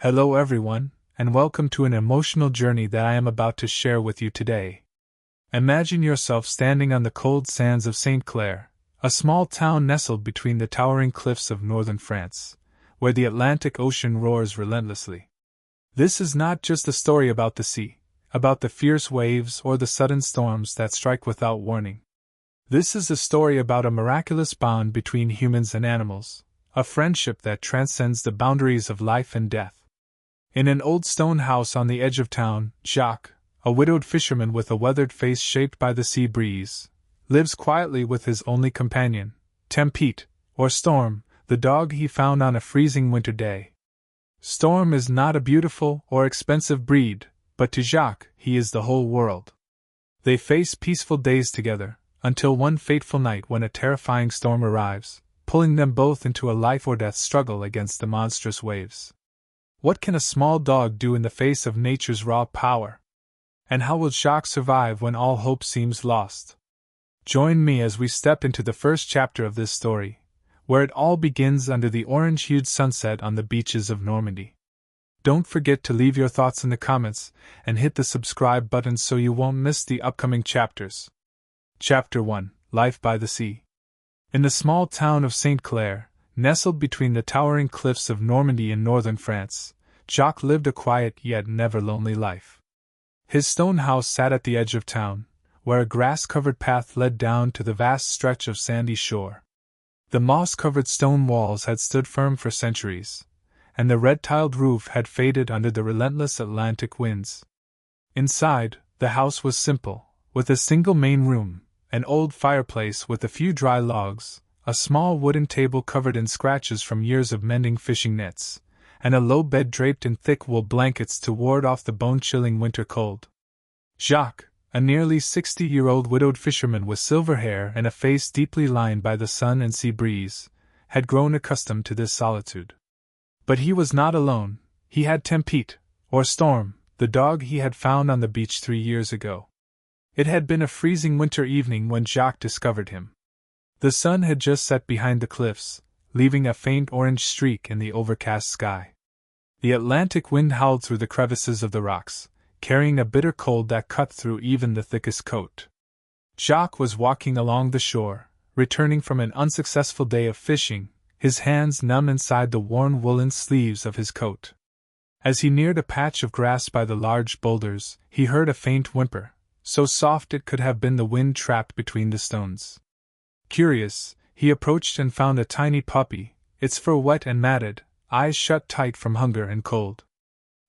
Hello everyone, and welcome to an emotional journey that I am about to share with you today. Imagine yourself standing on the cold sands of St. Clair, a small town nestled between the towering cliffs of northern France, where the Atlantic Ocean roars relentlessly. This is not just a story about the sea, about the fierce waves or the sudden storms that strike without warning. This is a story about a miraculous bond between humans and animals, a friendship that transcends the boundaries of life and death. In an old stone house on the edge of town, Jacques, a widowed fisherman with a weathered face shaped by the sea breeze, lives quietly with his only companion, Tempete, or Storm, the dog he found on a freezing winter day. Storm is not a beautiful or expensive breed, but to Jacques, he is the whole world. They face peaceful days together, until one fateful night when a terrifying storm arrives, pulling them both into a life-or-death struggle against the monstrous waves. What can a small dog do in the face of nature's raw power? And how will Jacques survive when all hope seems lost? Join me as we step into the first chapter of this story, where it all begins under the orange-hued sunset on the beaches of Normandy. Don't forget to leave your thoughts in the comments and hit the subscribe button so you won't miss the upcoming chapters. Chapter 1: Life by the Sea. In the small town of St. Clair, nestled between the towering cliffs of Normandy in northern France, Jacques lived a quiet yet never lonely life. His stone house sat at the edge of town, where a grass-covered path led down to the vast stretch of sandy shore. The moss-covered stone walls had stood firm for centuries, and the red-tiled roof had faded under the relentless Atlantic winds. Inside, the house was simple, with a single main room, an old fireplace with a few dry logs, a small wooden table covered in scratches from years of mending fishing nets, and a low bed draped in thick wool blankets to ward off the bone-chilling winter cold. Jacques, a nearly 60-year-old widowed fisherman with silver hair and a face deeply lined by the sun and sea breeze, had grown accustomed to this solitude. But he was not alone. He had Tempete, or Storm, the dog he had found on the beach 3 years ago. It had been a freezing winter evening when Jacques discovered him. The sun had just set behind the cliffs, leaving a faint orange streak in the overcast sky. The Atlantic wind howled through the crevices of the rocks, carrying a bitter cold that cut through even the thickest coat. Jacques was walking along the shore, returning from an unsuccessful day of fishing, his hands numb inside the worn woolen sleeves of his coat. As he neared a patch of grass by the large boulders, he heard a faint whimper, so soft it could have been the wind trapped between the stones. Curious, he approached and found a tiny puppy, its fur wet and matted, eyes shut tight from hunger and cold.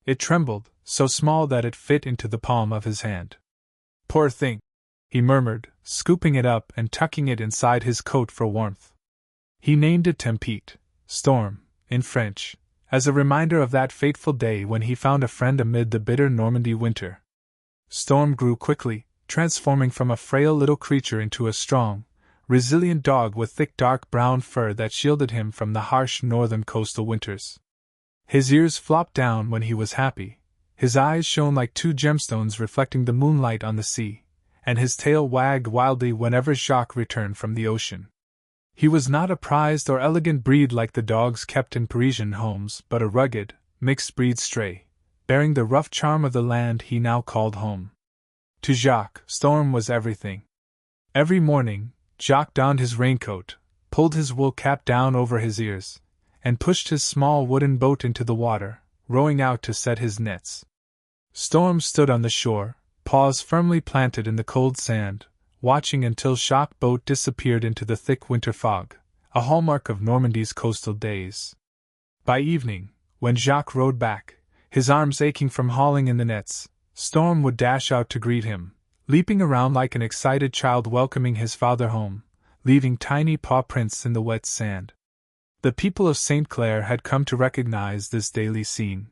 It trembled, so small that it fit into the palm of his hand. "Poor thing," he murmured, scooping it up and tucking it inside his coat for warmth. He named it Tempete, Storm, in French, as a reminder of that fateful day when he found a friend amid the bitter Normandy winter. Storm grew quickly, transforming from a frail little creature into a strong, resilient dog with thick dark brown fur that shielded him from the harsh northern coastal winters. His ears flopped down when he was happy, his eyes shone like two gemstones reflecting the moonlight on the sea, and his tail wagged wildly whenever Jacques returned from the ocean. He was not a prized or elegant breed like the dogs kept in Parisian homes, but a rugged, mixed-breed stray, bearing the rough charm of the land he now called home. To Jacques, Storm was everything. Every morning, Jacques donned his raincoat, pulled his wool cap down over his ears, and pushed his small wooden boat into the water, rowing out to set his nets. Storm stood on the shore, paws firmly planted in the cold sand, watching until Jacques' boat disappeared into the thick winter fog, a hallmark of Normandy's coastal days. By evening, when Jacques rowed back, his arms aching from hauling in the nets, Storm would dash out to greet him, leaping around like an excited child welcoming his father home, leaving tiny paw prints in the wet sand. The people of St. Clair had come to recognize this daily scene.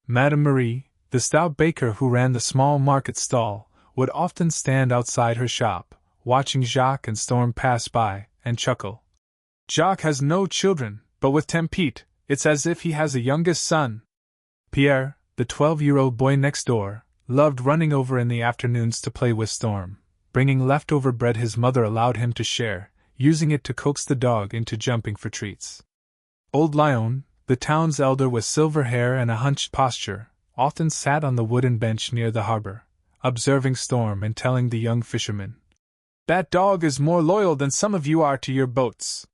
Madame Marie, the stout baker who ran the small market stall, would often stand outside her shop, watching Jacques and Storm pass by, and chuckle. "Jacques has no children, but with Tempete, it's as if he has a youngest son." Pierre, the 12-year-old boy next door, loved running over in the afternoons to play with Storm, bringing leftover bread his mother allowed him to share, using it to coax the dog into jumping for treats. Old Lyon, The town's elder with silver hair and a hunched posture often sat on the wooden bench near the harbor, observing Storm and telling the young fisherman, "That dog is more loyal than some of you are to your boats."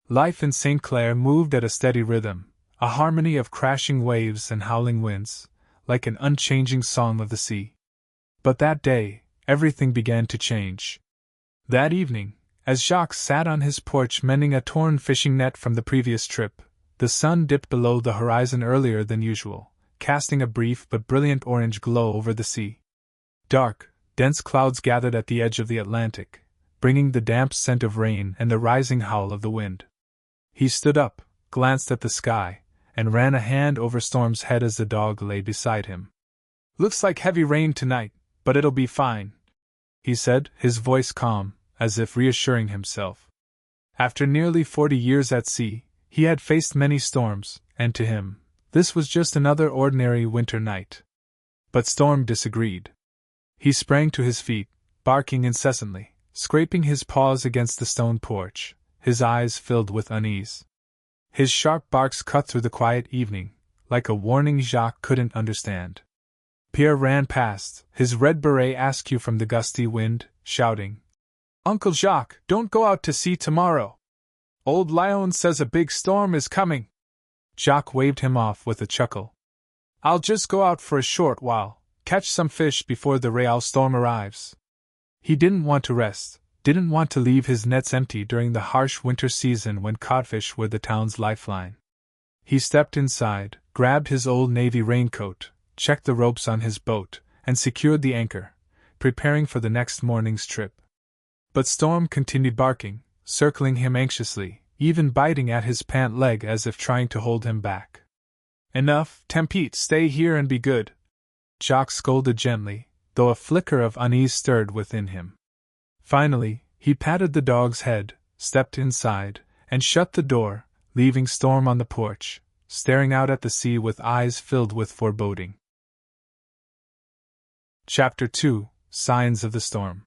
Life in St. Clair moved at a steady rhythm, a harmony of crashing waves and howling winds, like an unchanging song of the sea. But that day, everything began to change. That evening, as Jacques sat on his porch mending a torn fishing net from the previous trip, the sun dipped below the horizon earlier than usual, casting a brief but brilliant orange glow over the sea. Dark, dense clouds gathered at the edge of the Atlantic, bringing the damp scent of rain and the rising howl of the wind. He stood up, glanced at the sky, and ran a hand over Storm's head as the dog lay beside him. "Looks like heavy rain tonight, but it'll be fine," he said, his voice calm, as if reassuring himself. After nearly 40 years at sea, he had faced many storms, and to him, this was just another ordinary winter night. But Storm disagreed. He sprang to his feet, barking incessantly, scraping his paws against the stone porch, his eyes filled with unease. His sharp barks cut through the quiet evening, like a warning Jacques couldn't understand. Pierre ran past, his red beret askew from the gusty wind, shouting, "Uncle Jacques, don't go out to sea tomorrow. Old Lyon says a big storm is coming." Jacques waved him off with a chuckle. "I'll just go out for a short while, catch some fish before the real storm arrives." He didn't want to rest, didn't want to leave his nets empty during the harsh winter season when codfish were the town's lifeline. He stepped inside, grabbed his old Navy raincoat, checked the ropes on his boat, and secured the anchor, preparing for the next morning's trip. But Storm continued barking, circling him anxiously, even biting at his pant leg as if trying to hold him back. "Enough, Tempete, stay here and be good," Jacques scolded gently, though a flicker of unease stirred within him. Finally, he patted the dog's head, stepped inside, and shut the door, leaving Storm on the porch, staring out at the sea with eyes filled with foreboding. Chapter 2: Signs of the Storm.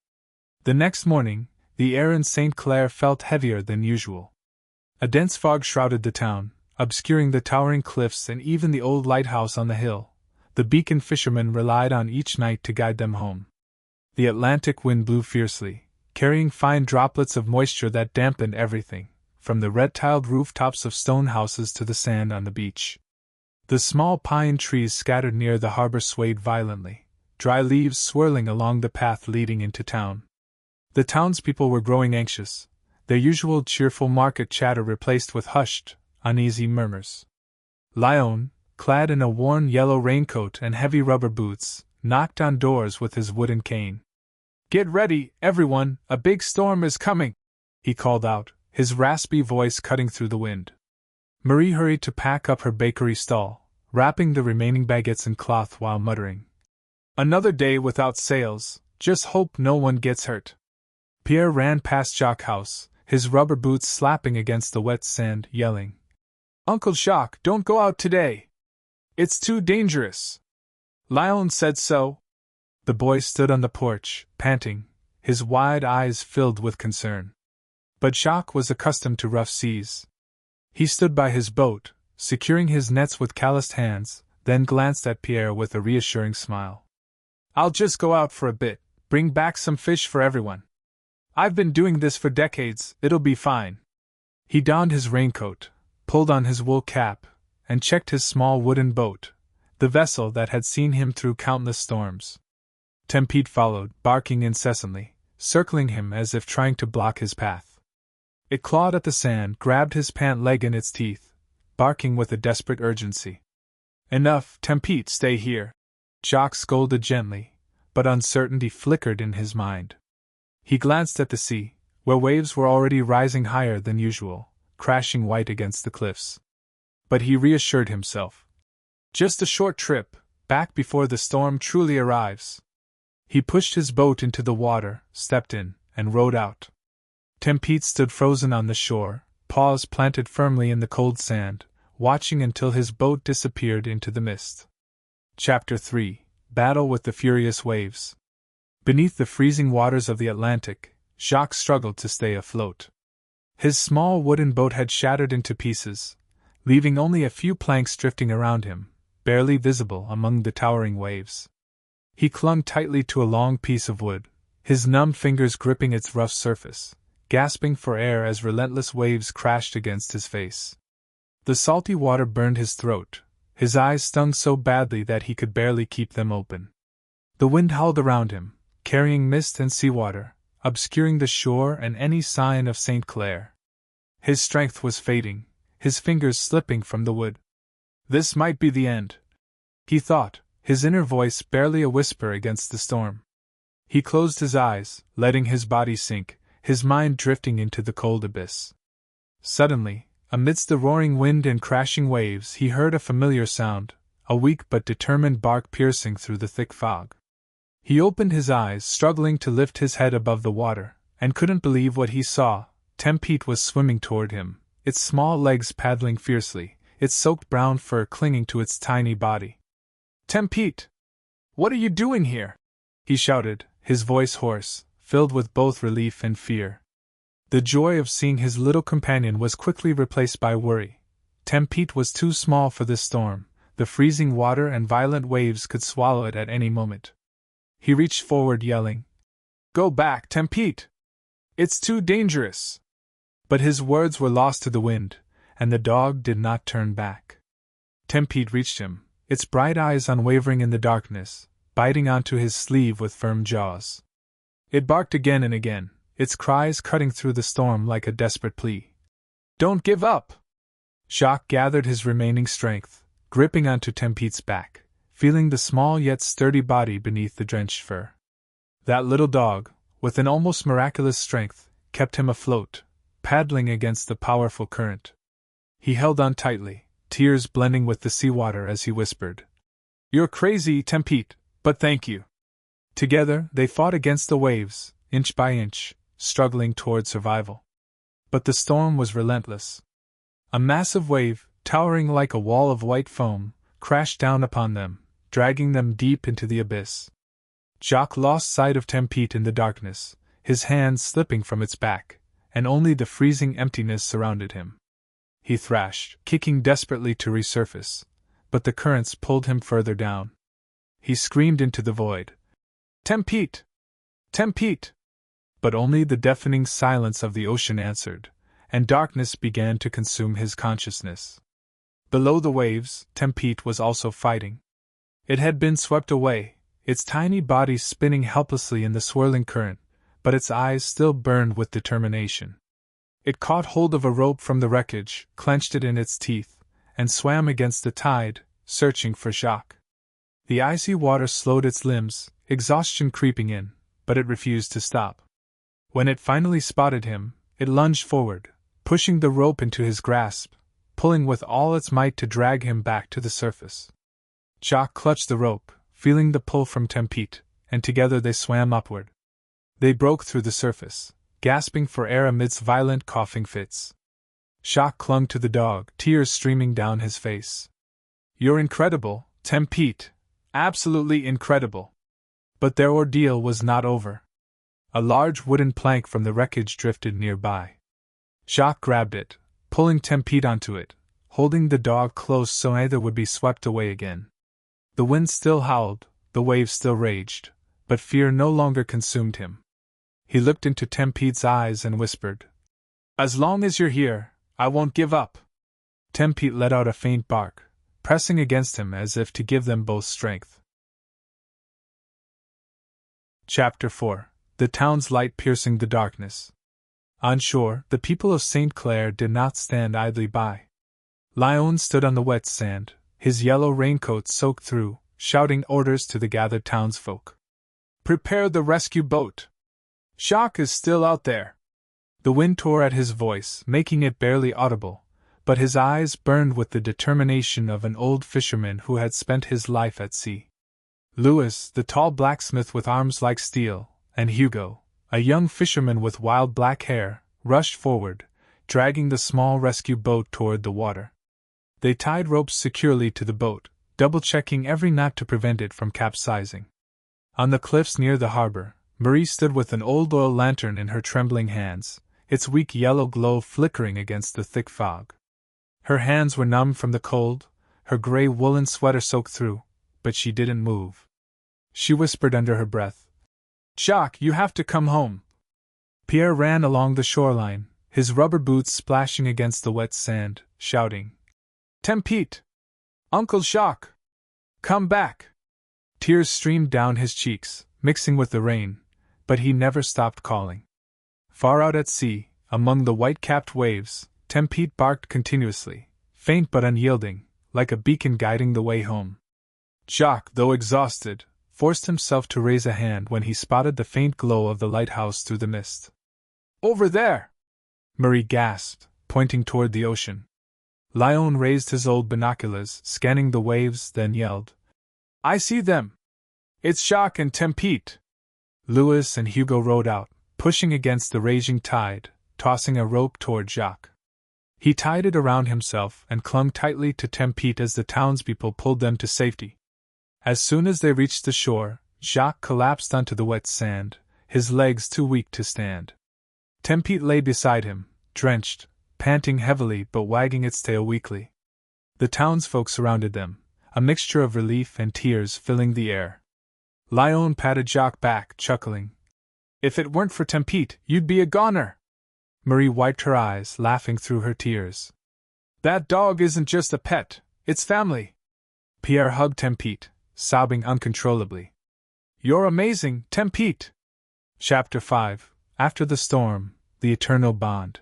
The next morning, the air in St. Clair felt heavier than usual. A dense fog shrouded the town, obscuring the towering cliffs and even the old lighthouse on the hill. The beacon fishermen relied on each night to guide them home. The Atlantic wind blew fiercely, carrying fine droplets of moisture that dampened everything, from the red-tiled rooftops of stone houses to the sand on the beach. The small pine trees scattered near the harbor swayed violently, dry leaves swirling along the path leading into town. The townspeople were growing anxious, their usual cheerful market chatter replaced with hushed, uneasy murmurs. Lyon, clad in a worn yellow raincoat and heavy rubber boots, knocked on doors with his wooden cane. "Get ready, everyone, a big storm is coming," he called out, his raspy voice cutting through the wind. Marie hurried to pack up her bakery stall, wrapping the remaining baguettes in cloth while muttering, "Another day without sales, just hope no one gets hurt." Pierre ran past Jacques' house, his rubber boots slapping against the wet sand, yelling, "Uncle Jacques, don't go out today. It's too dangerous. Lyon said so." The boy stood on the porch, panting, his wide eyes filled with concern. But Jacques was accustomed to rough seas. He stood by his boat, securing his nets with calloused hands, then glanced at Pierre with a reassuring smile. "I'll just go out for a bit, bring back some fish for everyone. I've been doing this for decades, it'll be fine." He donned his raincoat, pulled on his wool cap, and checked his small wooden boat, the vessel that had seen him through countless storms. Tempete followed, barking incessantly, circling him as if trying to block his path. It clawed at the sand, grabbed his pant leg in its teeth, barking with a desperate urgency. "Enough, Tempete, stay here," Jacques scolded gently, but uncertainty flickered in his mind. He glanced at the sea, where waves were already rising higher than usual, crashing white against the cliffs. But he reassured himself. Just a short trip, back before the storm truly arrives. He pushed his boat into the water, stepped in, and rowed out. Tempete stood frozen on the shore, paws planted firmly in the cold sand, watching until his boat disappeared into the mist. Chapter 3: Battle with the Furious Waves. Beneath the freezing waters of the Atlantic, Jacques struggled to stay afloat. His small wooden boat had shattered into pieces, leaving only a few planks drifting around him, barely visible among the towering waves. He clung tightly to a long piece of wood, his numb fingers gripping its rough surface, gasping for air as relentless waves crashed against his face. The salty water burned his throat, his eyes stung so badly that he could barely keep them open. The wind howled around him, carrying mist and seawater, obscuring the shore and any sign of St. Clair. His strength was fading, his fingers slipping from the wood. This might be the end, he thought, his inner voice barely a whisper against the storm. He closed his eyes, letting his body sink, his mind drifting into the cold abyss. Suddenly, amidst the roaring wind and crashing waves, he heard a familiar sound, a weak but determined bark piercing through the thick fog. He opened his eyes, struggling to lift his head above the water, and couldn't believe what he saw. Tempete was swimming toward him, its small legs paddling fiercely, its soaked brown fur clinging to its tiny body. "Tempete! What are you doing here?" he shouted, his voice hoarse, filled with both relief and fear. The joy of seeing his little companion was quickly replaced by worry. Tempete was too small for this storm, the freezing water and violent waves could swallow it at any moment. He reached forward yelling, "Go back, Tempete! It's too dangerous!" But his words were lost to the wind, and the dog did not turn back. Tempete reached him, its bright eyes unwavering in the darkness, biting onto his sleeve with firm jaws. It barked again and again, its cries cutting through the storm like a desperate plea. "Don't give up!" Jacques gathered his remaining strength, gripping onto Tempete's back, feeling the small yet sturdy body beneath the drenched fur. That little dog, with an almost miraculous strength, kept him afloat, paddling against the powerful current. He held on tightly, tears blending with the seawater as he whispered, "You're crazy, Tempete, but thank you." Together, they fought against the waves, inch by inch, struggling toward survival. But the storm was relentless. A massive wave, towering like a wall of white foam, crashed down upon them, dragging them deep into the abyss. Jacques lost sight of Tempete in the darkness, his hands slipping from its back, and only the freezing emptiness surrounded him. He thrashed, kicking desperately to resurface, but the currents pulled him further down. He screamed into the void, "Tempete! Tempete!" But only the deafening silence of the ocean answered, and darkness began to consume his consciousness. Below the waves, Tempete was also fighting. It had been swept away, its tiny body spinning helplessly in the swirling current, but its eyes still burned with determination. It caught hold of a rope from the wreckage, clenched it in its teeth, and swam against the tide, searching for Jacques. The icy water slowed its limbs, exhaustion creeping in, but it refused to stop. When it finally spotted him, it lunged forward, pushing the rope into his grasp, pulling with all its might to drag him back to the surface. Jacques clutched the rope, feeling the pull from Tempete, and together they swam upward. They broke through the surface, gasping for air amidst violent coughing fits. Jacques clung to the dog, tears streaming down his face. "You're incredible, Tempete. Absolutely incredible." But their ordeal was not over. A large wooden plank from the wreckage drifted nearby. Jacques grabbed it, pulling Tempete onto it, holding the dog close so neither would be swept away again. The wind still howled, the waves still raged, but fear no longer consumed him. He looked into Tempete's eyes and whispered, "As long as you're here, I won't give up." Tempete let out a faint bark, pressing against him as if to give them both strength. Chapter 4: The town's light piercing the darkness. On shore, the people of St. Clair did not stand idly by. Léon stood on the wet sand, his yellow raincoat soaked through, shouting orders to the gathered townsfolk. "Prepare the rescue boat! Jacques is still out there!" The wind tore at his voice, making it barely audible, but his eyes burned with the determination of an old fisherman who had spent his life at sea. Louis, the tall blacksmith with arms like steel, and Hugo, a young fisherman with wild black hair, rushed forward, dragging the small rescue boat toward the water. They tied ropes securely to the boat, double-checking every knot to prevent it from capsizing. On the cliffs near the harbor, Marie stood with an old oil lantern in her trembling hands, its weak yellow glow flickering against the thick fog. Her hands were numb from the cold, her gray woolen sweater soaked through, but she didn't move. She whispered under her breath, "Jacques, you have to come home." Pierre ran along the shoreline, his rubber boots splashing against the wet sand, shouting, "Tempete! Uncle Jacques! Come back!" Tears streamed down his cheeks, mixing with the rain, but he never stopped calling. Far out at sea, among the white-capped waves, Tempete barked continuously, faint but unyielding, like a beacon guiding the way home. Jacques, though exhausted, forced himself to raise a hand when he spotted the faint glow of the lighthouse through the mist. "Over there!" Marie gasped, pointing toward the ocean. Léon raised his old binoculars, scanning the waves, then yelled, "I see them! It's Jacques and Tempete!" Louis and Hugo rowed out, pushing against the raging tide, tossing a rope toward Jacques. He tied it around himself and clung tightly to Tempete as the townspeople pulled them to safety. As soon as they reached the shore, Jacques collapsed onto the wet sand, his legs too weak to stand. Tempete lay beside him, drenched, panting heavily but wagging its tail weakly. The townsfolk surrounded them, a mixture of relief and tears filling the air. Léon patted Jacques back, chuckling. "If it weren't for Tempete, you'd be a goner!" Marie wiped her eyes, laughing through her tears. "That dog isn't just a pet, it's family!" Pierre hugged Tempete, sobbing uncontrollably. "You're amazing, Tempete!" Chapter 5. After the storm, the eternal bond.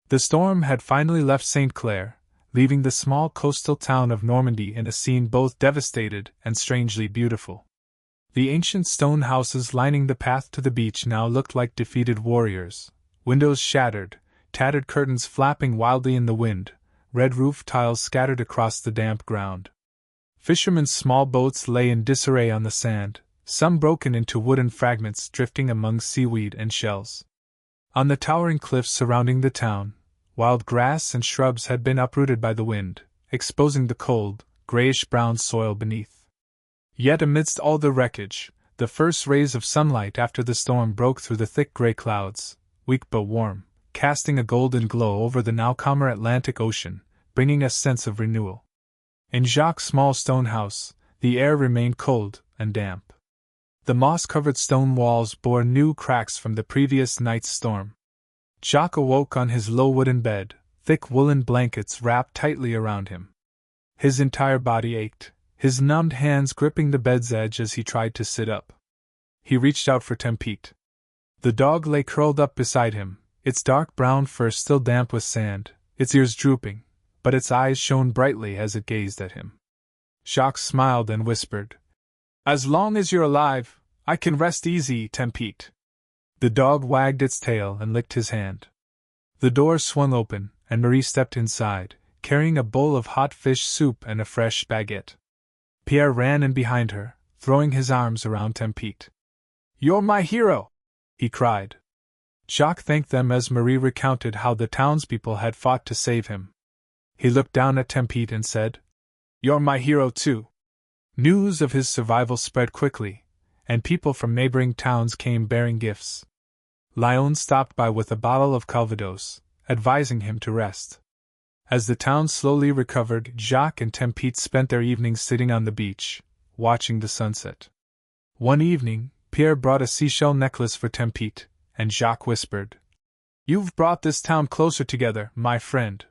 The storm had finally left St. Clair, leaving the small coastal town of Normandy in a scene both devastated and strangely beautiful. The ancient stone houses lining the path to the beach now looked like defeated warriors, windows shattered, tattered curtains flapping wildly in the wind, red roof tiles scattered across the damp ground. Fishermen's small boats lay in disarray on the sand, some broken into wooden fragments drifting among seaweed and shells. On the towering cliffs surrounding the town, wild grass and shrubs had been uprooted by the wind, exposing the cold, grayish-brown soil beneath. Yet amidst all the wreckage, the first rays of sunlight after the storm broke through the thick gray clouds, weak but warm, casting a golden glow over the now calmer Atlantic Ocean, bringing a sense of renewal. In Jacques' small stone house, the air remained cold and damp. The moss-covered stone walls bore new cracks from the previous night's storm. Jacques awoke on his low wooden bed, thick woolen blankets wrapped tightly around him. His entire body ached, his numbed hands gripping the bed's edge as he tried to sit up. He reached out for Tempete. The dog lay curled up beside him, its dark brown fur still damp with sand, its ears drooping, but its eyes shone brightly as it gazed at him. Jacques smiled and whispered, "As long as you're alive, I can rest easy, Tempete." The dog wagged its tail and licked his hand. The door swung open, and Marie stepped inside, carrying a bowl of hot fish soup and a fresh baguette. Pierre ran in behind her, throwing his arms around Tempete. "You're my hero!" he cried. Jacques thanked them as Marie recounted how the townspeople had fought to save him. He looked down at Tempete and said, "You're my hero too." News of his survival spread quickly, and people from neighboring towns came bearing gifts. Léon stopped by with a bottle of Calvados, advising him to rest. As the town slowly recovered, Jacques and Tempete spent their evenings sitting on the beach, watching the sunset. One evening, Pierre brought a seashell necklace for Tempete, and Jacques whispered, "You've brought this town closer together, my friend."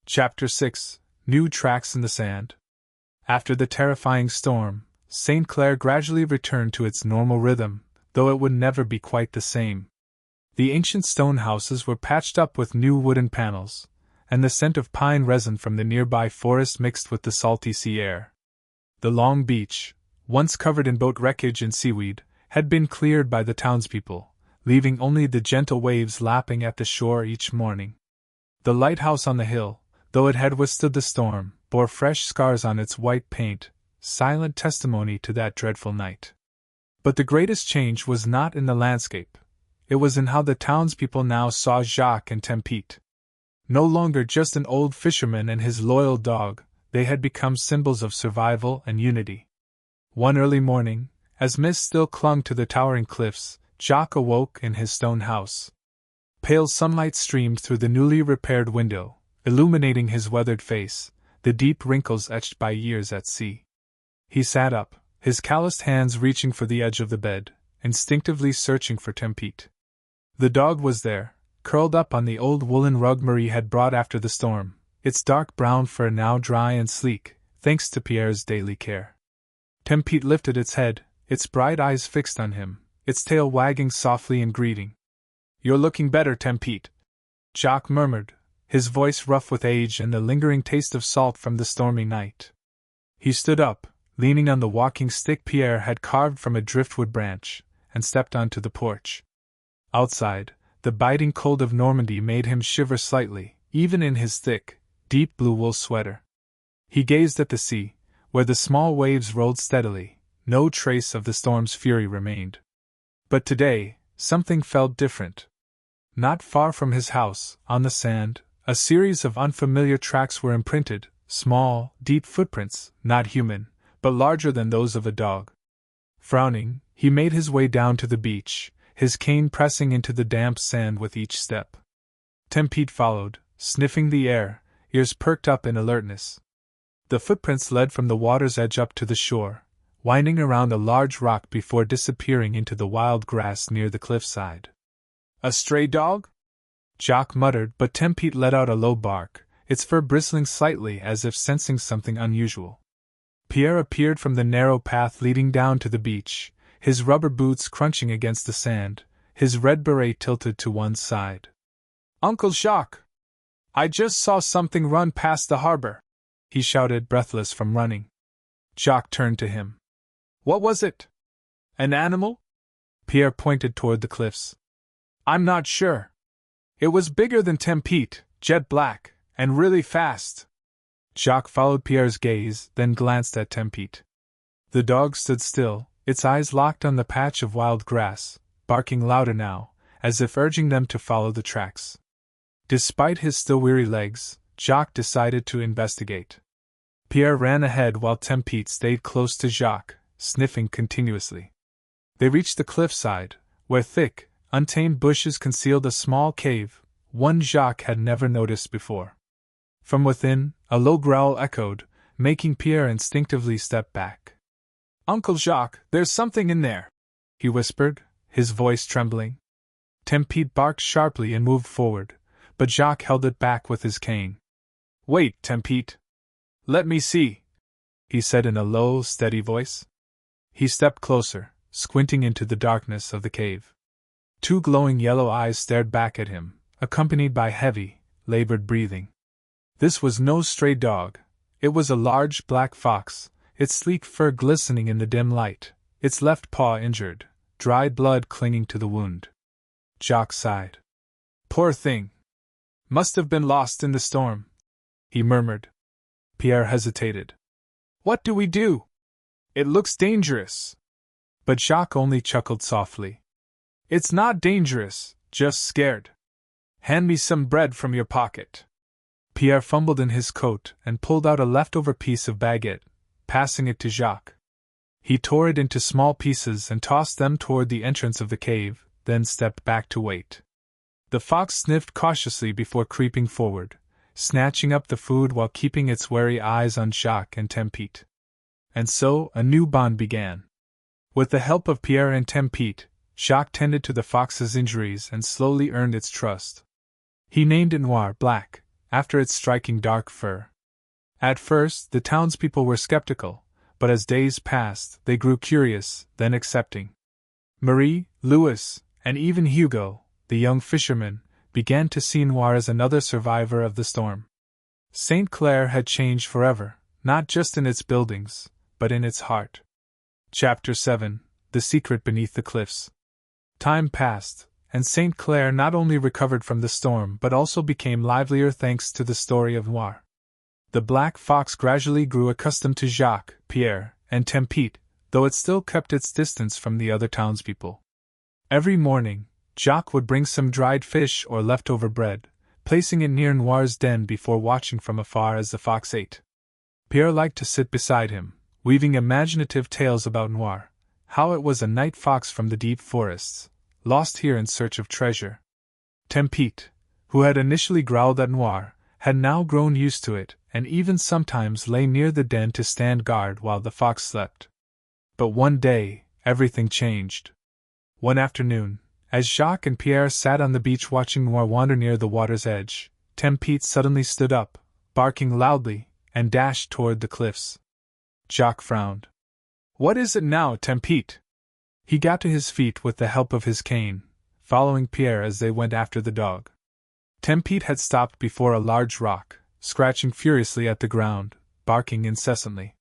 Chapter 6. New Tracks in the Sand. After the terrifying storm, St. Clair gradually returned to its normal rhythm, though it would never be quite the same. The ancient stone houses were patched up with new wooden panels, and the scent of pine resin from the nearby forest mixed with the salty sea air. The long beach, once covered in boat wreckage and seaweed, had been cleared by the townspeople, leaving only the gentle waves lapping at the shore each morning. The lighthouse on the hill, though it had withstood the storm, bore fresh scars on its white paint, silent testimony to that dreadful night. But the greatest change was not in the landscape. It was in how the townspeople now saw Jacques and Tempete. No longer just an old fisherman and his loyal dog, they had become symbols of survival and unity. One early morning, as mist still clung to the towering cliffs, Jacques awoke in his stone house. Pale sunlight streamed through the newly repaired window, illuminating his weathered face, the deep wrinkles etched by years at sea. He sat up, his calloused hands reaching for the edge of the bed, instinctively searching for Tempete. The dog was there, curled up on the old woolen rug Marie had brought after the storm, its dark brown fur now dry and sleek, thanks to Pierre's daily care. Tempete lifted its head, its bright eyes fixed on him, its tail wagging softly in greeting. "You're looking better, Tempete," Jacques murmured, his voice rough with age and the lingering taste of salt from the stormy night. He stood up, leaning on the walking stick Pierre had carved from a driftwood branch, and stepped onto the porch. Outside, the biting cold of Normandy made him shiver slightly, even in his thick, deep blue wool sweater. He gazed at the sea, where the small waves rolled steadily. No trace of the storm's fury remained. But today, something felt different. Not far from his house, on the sand, a series of unfamiliar tracks were imprinted, small, deep footprints, not human, but larger than those of a dog. Frowning, he made his way down to the beach, his cane pressing into the damp sand with each step. Tempete followed, sniffing the air, ears perked up in alertness. The footprints led from the water's edge up to the shore, winding around a large rock before disappearing into the wild grass near the cliffside. "A stray dog?" Jacques muttered, but Tempete let out a low bark, its fur bristling slightly as if sensing something unusual. Pierre appeared from the narrow path leading down to the beach, his rubber boots crunching against the sand, his red beret tilted to one side. "Uncle Jacques! I just saw something run past the harbor," he shouted, breathless from running. Jacques turned to him. "What was it? An animal?" Pierre pointed toward the cliffs. "I'm not sure. It was bigger than Tempete, jet black, and really fast." Jacques followed Pierre's gaze, then glanced at Tempete. The dog stood still, its eyes locked on the patch of wild grass, barking louder now, as if urging them to follow the tracks. Despite his still weary legs, Jacques decided to investigate. Pierre ran ahead while Tempete stayed close to Jacques, sniffing continuously. They reached the cliffside, where thick, untamed bushes concealed a small cave, one Jacques had never noticed before. From within, a low growl echoed, making Pierre instinctively step back. "Uncle Jacques, there's something in there," he whispered, his voice trembling. Tempete barked sharply and moved forward, but Jacques held it back with his cane. "Wait, Tempete. Let me see," he said in a low, steady voice. He stepped closer, squinting into the darkness of the cave. Two glowing yellow eyes stared back at him, accompanied by heavy, labored breathing. This was no stray dog. It was a large black fox, its sleek fur glistening in the dim light, its left paw injured, dried blood clinging to the wound. Jacques sighed. "Poor thing. Must have been lost in the storm," he murmured. Pierre hesitated. "What do we do? It looks dangerous." But Jacques only chuckled softly. "It's not dangerous, just scared. Hand me some bread from your pocket." Pierre fumbled in his coat and pulled out a leftover piece of baguette, passing it to Jacques. He tore it into small pieces and tossed them toward the entrance of the cave, then stepped back to wait. The fox sniffed cautiously before creeping forward, snatching up the food while keeping its wary eyes on Jacques and Tempete. And so a new bond began. With the help of Pierre and Tempete, Jacques tended to the fox's injuries and slowly earned its trust. He named it Noir Black, after its striking dark fur. At first, the townspeople were skeptical, but as days passed, they grew curious, then accepting. Marie, Louis, and even Hugo, the young fisherman, began to see Noir as another survivor of the storm. St. Clair had changed forever, not just in its buildings, but in its heart. Chapter 7: The Secret Beneath the Cliffs. Time passed, and St. Clair not only recovered from the storm but also became livelier thanks to the story of Noir. The black fox gradually grew accustomed to Jacques, Pierre, and Tempete, though it still kept its distance from the other townspeople. Every morning, Jacques would bring some dried fish or leftover bread, placing it near Noir's den before watching from afar as the fox ate. Pierre liked to sit beside him, weaving imaginative tales about Noir, how it was a night fox from the deep forests, lost here in search of treasure. Tempete, who had initially growled at Noir, had now grown used to it, and even sometimes lay near the den to stand guard while the fox slept. But one day, everything changed. One afternoon, as Jacques and Pierre sat on the beach watching Noir wander near the water's edge, Tempete suddenly stood up, barking loudly, and dashed toward the cliffs. Jacques frowned. "What is it now, Tempete?" He got to his feet with the help of his cane, following Pierre as they went after the dog. Tempete had stopped before a large rock, scratching furiously at the ground, barking incessantly.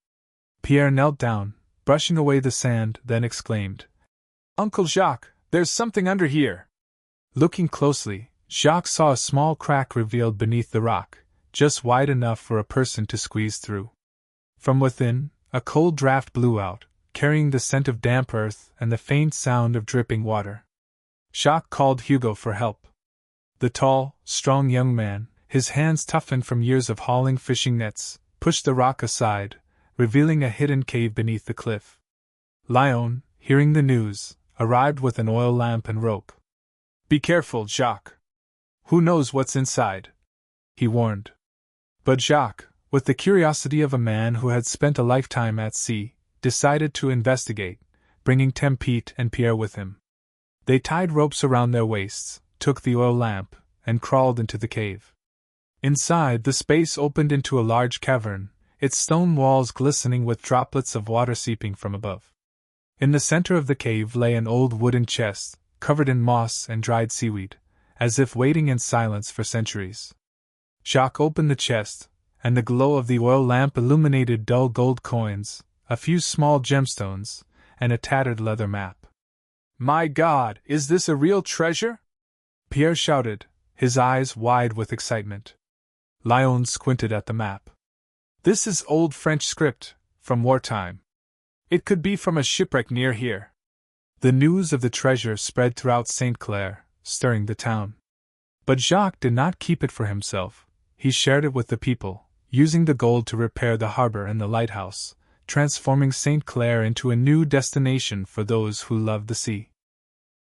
Pierre knelt down, brushing away the sand, then exclaimed, "Uncle Jacques, there's something under here!" Looking closely, Jacques saw a small crack revealed beneath the rock, just wide enough for a person to squeeze through. From within, a cold draft blew out, carrying the scent of damp earth and the faint sound of dripping water. Jacques called Hugo for help. The tall, strong young man, his hands toughened from years of hauling fishing nets, pushed the rock aside, revealing a hidden cave beneath the cliff. Léon, hearing the news, arrived with an oil lamp and rope. "Be careful, Jacques. Who knows what's inside?" he warned. But Jacques, with the curiosity of a man who had spent a lifetime at sea, decided to investigate, bringing Tempete and Pierre with him. They tied ropes around their waists, took the oil lamp, and crawled into the cave. Inside, the space opened into a large cavern, its stone walls glistening with droplets of water seeping from above. In the center of the cave lay an old wooden chest, covered in moss and dried seaweed, as if waiting in silence for centuries. Jacques opened the chest, and the glow of the oil lamp illuminated dull gold coins, a few small gemstones, and a tattered leather map. "My God, is this a real treasure?" Pierre shouted, his eyes wide with excitement. Léon squinted at the map. "This is old French script, from wartime. It could be from a shipwreck near here." The news of the treasure spread throughout St. Clair, stirring the town. But Jacques did not keep it for himself. He shared it with the people, using the gold to repair the harbor and the lighthouse, transforming St. Clair into a new destination for those who loved the sea.